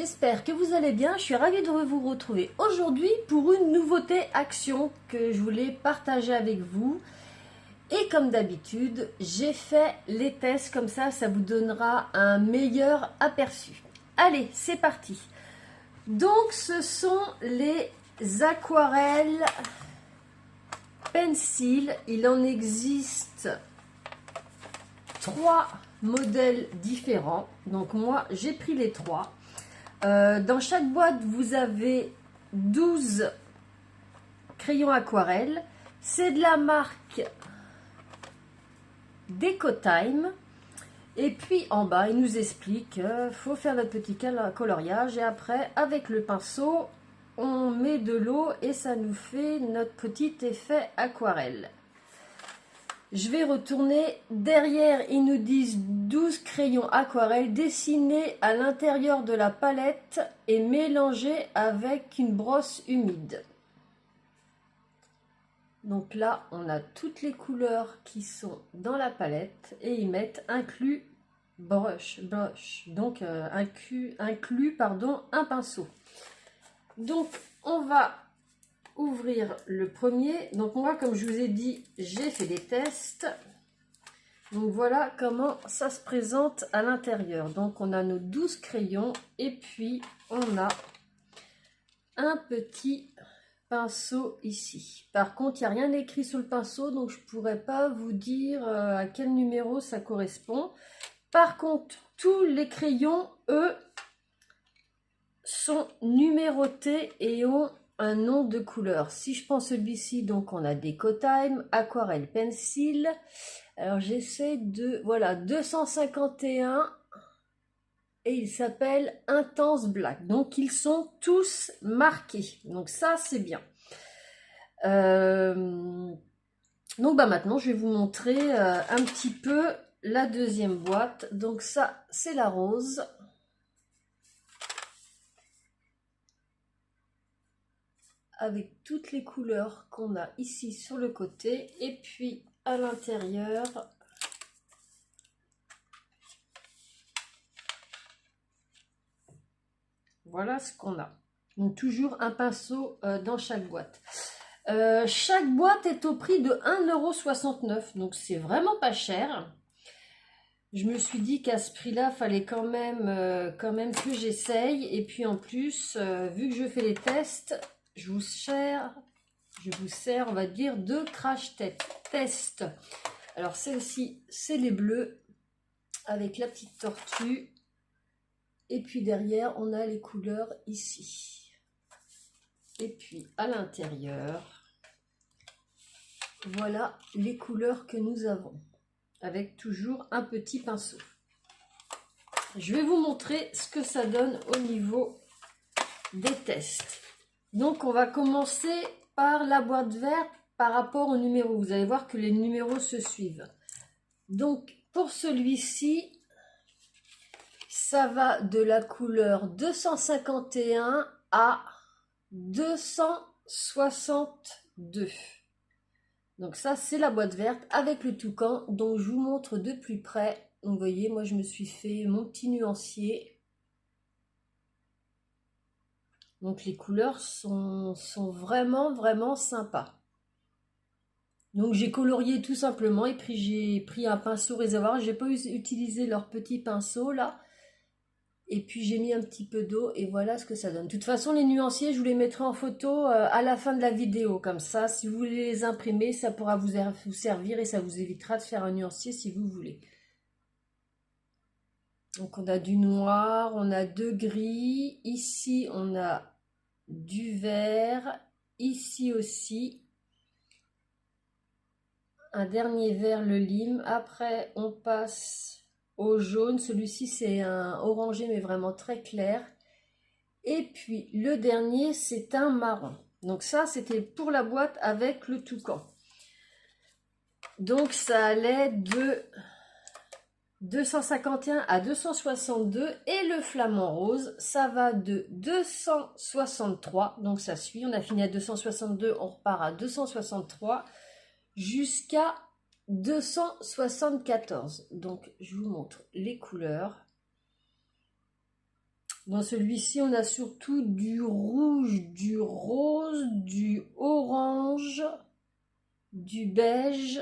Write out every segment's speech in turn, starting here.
j'espère que vous allez bien. Je suis ravie de vous retrouver aujourd'hui pour une nouveauté action que je voulais partager avec vous. Et comme d'habitude, j'ai fait les tests comme ça vous donnera un meilleur aperçu. Allez, c'est parti. Donc, ce sont les aquarelles pencil. Il en existe 3 modèles différents. Donc, moi, j'ai pris les 3. Dans chaque boîte, vous avez 12 crayons aquarelle. C'est de la marque Decotime. Et puis en bas, il nous explique qu'il faut faire notre petit coloriage. Et après, avec le pinceau, on met de l'eau et ça nous fait notre petit effet aquarelle. Je vais retourner derrière, ils nous disent 12 crayons aquarelle dessinés à l'intérieur de la palette et mélangés avec une brosse humide. Donc là, on a toutes les couleurs qui sont dans la palette et ils mettent inclus brush, donc inclus un pinceau. Donc on va ouvrir le premier. Donc moi, comme je vous ai dit, j'ai fait des tests. Donc voilà comment ça se présente à l'intérieur. Donc on a nos 12 crayons et puis on a un petit pinceau ici. Par contre, il n'y a rien écrit sur le pinceau, donc je ne pourrais pas vous dire à quel numéro ça correspond. Par contre, tous les crayons, eux, sont numérotés et ont un nom de couleur. Si je prends celui-ci, donc on a Decotime, Aquarelle Pencil. Alors j'essaie de... Voilà, 251 et il s'appelle Intense Black. Donc ils sont tous marqués. Donc ça, c'est bien. Donc maintenant, je vais vous montrer un petit peu la deuxième boîte. Donc ça, c'est la rose. Avec toutes les couleurs qu'on a ici sur le côté. Et puis à l'intérieur, voilà ce qu'on a. Donc toujours un pinceau dans chaque boîte. Chaque boîte est au prix de 1,69 €. Donc c'est vraiment pas cher. Je me suis dit qu'à ce prix-là, fallait quand même que j'essaye. Et puis en plus, vu que je fais les tests, je vous sers, on va dire, 2 crash test. Alors celle-ci, c'est les bleus avec la petite tortue. Et puis derrière, on a les couleurs ici. Et puis à l'intérieur, voilà les couleurs que nous avons. Avec toujours un petit pinceau. Je vais vous montrer ce que ça donne au niveau des tests. Donc on va commencer par la boîte verte par rapport au numéro. Vous allez voir que les numéros se suivent. Donc pour celui-ci, ça va de la couleur 251 à 262. Donc ça, c'est la boîte verte avec le toucan, dont je vous montre de plus près. Vous voyez, moi, je me suis fait mon petit nuancier. Donc les couleurs sont vraiment, vraiment sympas. Donc j'ai colorié tout simplement et puis j'ai pris un pinceau réservoir. Je n'ai pas utilisé leur petit pinceau là. Et puis j'ai mis un petit peu d'eau et voilà ce que ça donne. De toute façon, les nuanciers, je vous les mettrai en photo à la fin de la vidéo. Comme ça, si vous voulez les imprimer, ça pourra vous servir et ça vous évitera de faire un nuancier si vous voulez. Donc on a du noir, on a de gris. Ici, on a du vert. Ici aussi. Un dernier vert, le lime. Après, on passe au jaune. Celui-ci, c'est un orangé, mais vraiment très clair. Et puis, le dernier, c'est un marron. Donc ça, c'était pour la boîte avec le toucan. Donc, ça allait de 251 à 262. Et le flamant rose, ça va de 263. Donc, ça suit. On a fini à 262, on repart à 263. Jusqu'à 274. Donc je vous montre les couleurs. Dans celui-ci, on a surtout du rouge, du rose, du orange, du beige.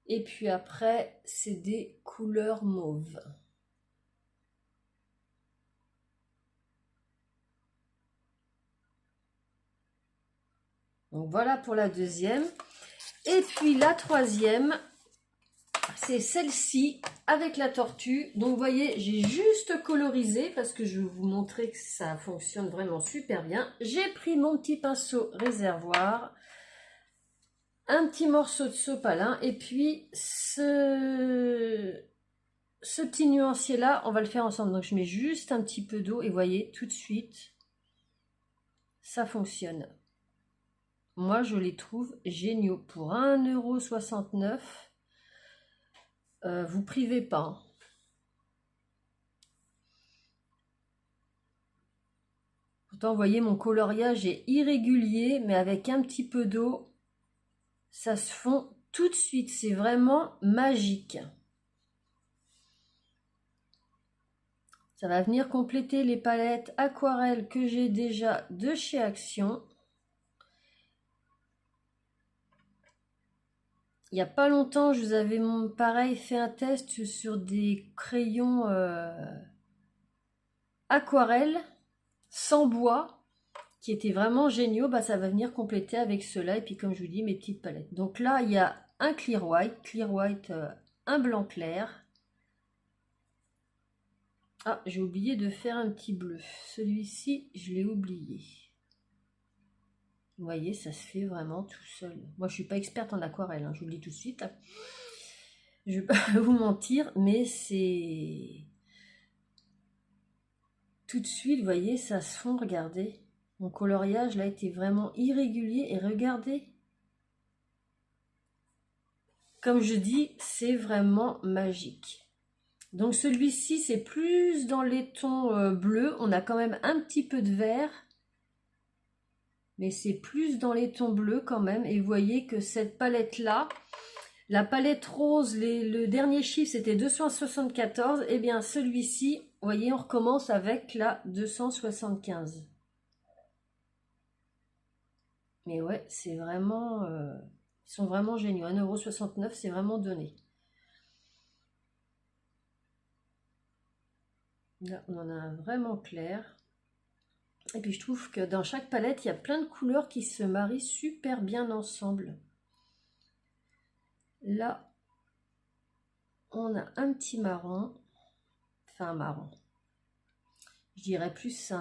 Et puis après, c'est des couleurs mauves. Donc voilà pour la deuxième. Et puis la troisième, c'est celle-ci avec la tortue. Donc vous voyez, j'ai juste colorisé parce que je vais vous montrer que ça fonctionne vraiment super bien. J'ai pris mon petit pinceau réservoir, un petit morceau de sopalin et puis ce petit nuancier là, on va le faire ensemble. Donc je mets juste un petit peu d'eau et vous voyez tout de suite, ça fonctionne. Moi je les trouve géniaux pour 1,69 €. Vous privez pas. Pourtant vous voyez mon coloriage est irrégulier, mais avec un petit peu d'eau, ça se fond tout de suite. C'est vraiment magique. Ça va venir compléter les palettes aquarelles que j'ai déjà de chez Action. Il n'y a pas longtemps, je vous avais pareil fait un test sur des crayons aquarelles sans bois qui étaient vraiment géniaux. Bah, ça va venir compléter avec cela. Et puis comme je vous dis, mes petites palettes. Donc là, il y a un clear white, un blanc clair. Ah, j'ai oublié de faire un petit bleu. Celui-ci, je l'ai oublié. Vous voyez, ça se fait vraiment tout seul. Moi, je ne suis pas experte en aquarelle, hein, je vous le dis tout de suite. Je ne vais pas vous mentir, mais c'est... Tout de suite, vous voyez, ça se fond, regardez. Mon coloriage, là, était vraiment irrégulier. Et regardez. Comme je dis, c'est vraiment magique. Donc celui-ci, c'est plus dans les tons bleus. On a quand même un petit peu de vert. Mais c'est plus dans les tons bleus quand même. Et vous voyez que cette palette-là, la palette rose, le dernier chiffre, c'était 274. Et bien celui-ci, vous voyez, on recommence avec la 275. Mais ouais, c'est vraiment... ils sont vraiment géniaux. 1,69 €, c'est vraiment donné. Là, on en a un vraiment clair. Et puis je trouve que dans chaque palette, il y a plein de couleurs qui se marient super bien ensemble. Là, on a un petit marron. Enfin, un marron. Je dirais plus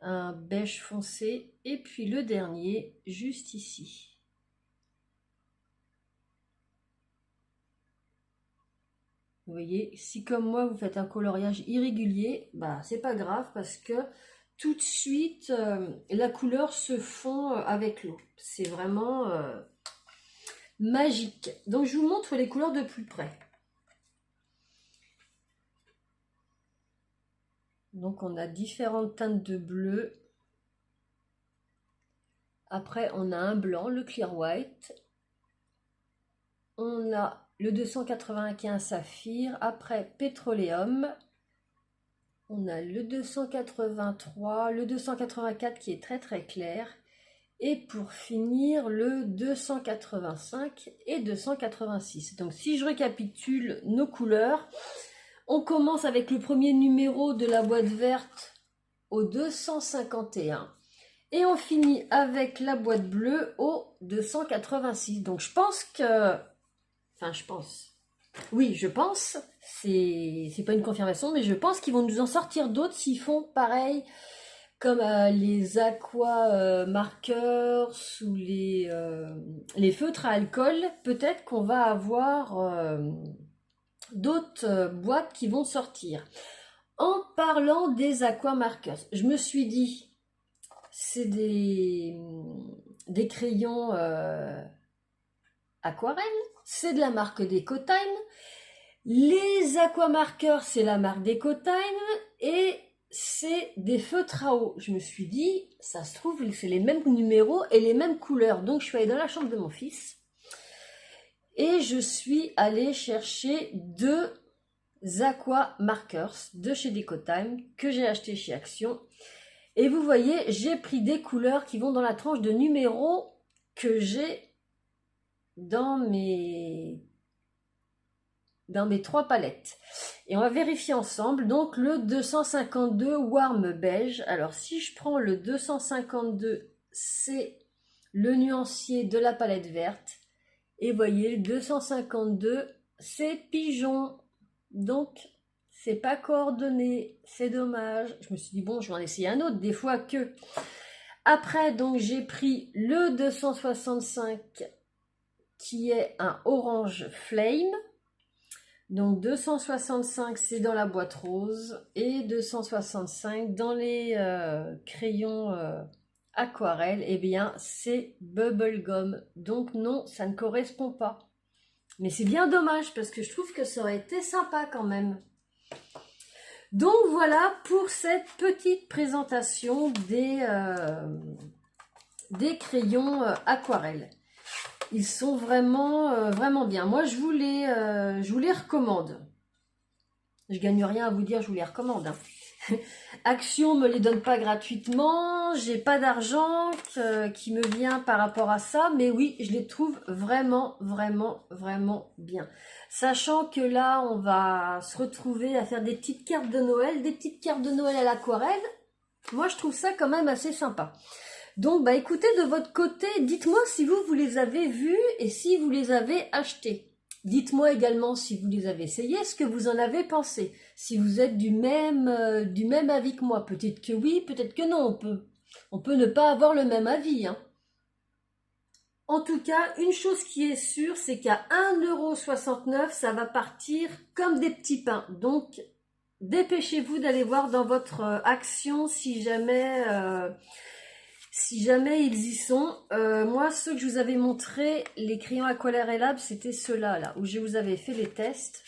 un beige foncé. Et puis le dernier, juste ici. Vous voyez, si comme moi vous faites un coloriage irrégulier, bah c'est pas grave parce que tout de suite la couleur se fond avec l'eau. C'est vraiment magique. Donc je vous montre les couleurs de plus près. Donc on a différentes teintes de bleu. Après on a un blanc, le clear white. On a le 295 saphir, après pétroléum, on a le 283, le 284 qui est très très clair, et pour finir le 285 et 286. Donc si je récapitule nos couleurs, on commence avec le premier numéro de la boîte verte au 251 et on finit avec la boîte bleue au 286. Donc je pense que... Enfin, je pense. Oui, je pense. C'est pas une confirmation, mais je pense qu'ils vont nous en sortir d'autres s'ils font pareil, comme les aqua marqueurs ou les feutres à alcool. Peut-être qu'on va avoir d'autres boîtes qui vont sortir. En parlant des aqua marqueurs, je me suis dit, c'est des crayons aquarelles. C'est de la marque d'Ecotime. Les aquamarqueurs, c'est la marque d'Ecotime. Et c'est des feutres à eau. Je me suis dit, ça se trouve, c'est les mêmes numéros et les mêmes couleurs. Donc, je suis allée dans la chambre de mon fils. Et je suis allée chercher deux Aqua Markers de chez Decotime que j'ai acheté chez Action. Et vous voyez, j'ai pris des couleurs qui vont dans la tranche de numéros que j'ai dans mes 3 palettes. Et on va vérifier ensemble. Donc le 252 Warm Beige. Alors si je prends le 252, c'est le nuancier de la palette verte. Et voyez, le 252, c'est Pigeon. Donc c'est pas coordonné, c'est dommage. Je me suis dit bon, je vais en essayer un autre, des fois que. Après, donc j'ai pris le 265 qui est un orange flame. Donc 265 c'est dans la boîte rose et 265 dans les crayons aquarelle, et bien c'est bubblegum. Donc non, ça ne correspond pas. Mais c'est bien dommage parce que je trouve que ça aurait été sympa quand même. Donc voilà pour cette petite présentation des crayons aquarelle. Ils sont vraiment, vraiment bien. Moi, je vous les recommande. Je gagne rien à vous dire, je vous les recommande. Hein. Action me les donne pas gratuitement. J'ai pas d'argent qui me vient par rapport à ça. Mais oui, je les trouve vraiment, vraiment, vraiment bien. Sachant que là, on va se retrouver à faire des petites cartes de Noël. Des petites cartes de Noël à l'aquarelle. Moi, je trouve ça quand même assez sympa. Donc, bah écoutez, de votre côté, dites-moi si vous les avez vus et si vous les avez achetés. Dites-moi également si vous les avez essayés, ce que vous en avez pensé. Si vous êtes du même avis que moi. Peut-être que oui, peut-être que non. On peut ne pas avoir le même avis. Hein. En tout cas, une chose qui est sûre, c'est qu'à 1,69 €, ça va partir comme des petits pains. Donc, dépêchez-vous d'aller voir dans votre action si jamais ils y sont. Moi, ceux que je vous avais montré, les crayons Aquarelle Lab, c'était ceux-là, là, où je vous avais fait les tests.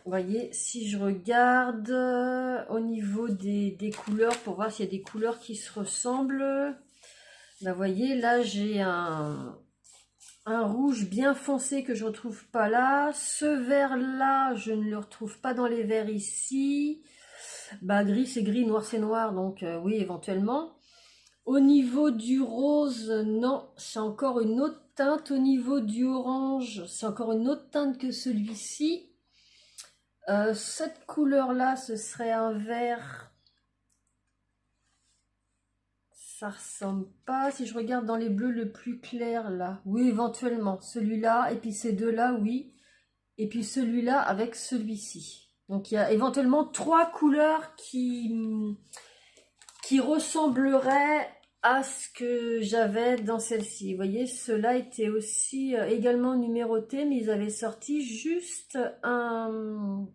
Vous voyez, si je regarde au niveau des couleurs, pour voir s'il y a des couleurs qui se ressemblent, ben, vous voyez, là, j'ai un rouge bien foncé que je ne retrouve pas là. Ce vert-là, je ne le retrouve pas dans les verts ici. Bah, gris, c'est gris, noir, c'est noir, donc oui, éventuellement. Au niveau du rose, non, c'est encore une autre teinte. Au niveau du orange, c'est encore une autre teinte que celui-ci. Cette couleur-là, ce serait un vert. Ça ressemble pas. Si je regarde dans les bleus le plus clair, là, oui, éventuellement. Celui-là, et puis ces deux-là, oui. Et puis celui-là avec celui-ci. Donc il y a éventuellement 3 couleurs qui ressembleraient à ce que j'avais dans celle-ci. Vous voyez, ceux-là étaient aussi également numérotés, mais ils avaient sorti juste un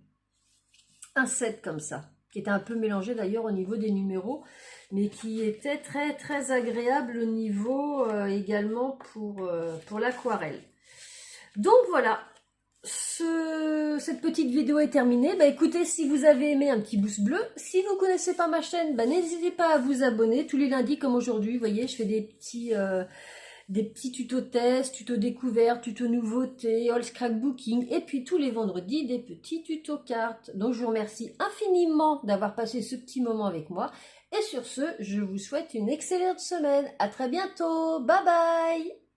set comme ça, qui était un peu mélangé d'ailleurs au niveau des numéros, mais qui était très très agréable au niveau également pour l'aquarelle. Donc voilà, cette petite vidéo est terminée. Bah écoutez, si vous avez aimé, un petit pouce bleu. Si vous ne connaissez pas ma chaîne, bah n'hésitez pas à vous abonner. Tous les lundis comme aujourd'hui, vous voyez, je fais des petits tutos tests, tutos découvertes, tutos nouveautés, all scrapbooking. Et puis tous les vendredis, des petits tutos cartes. Donc je vous remercie infiniment d'avoir passé ce petit moment avec moi. Et sur ce, je vous souhaite une excellente semaine. À très bientôt. Bye bye.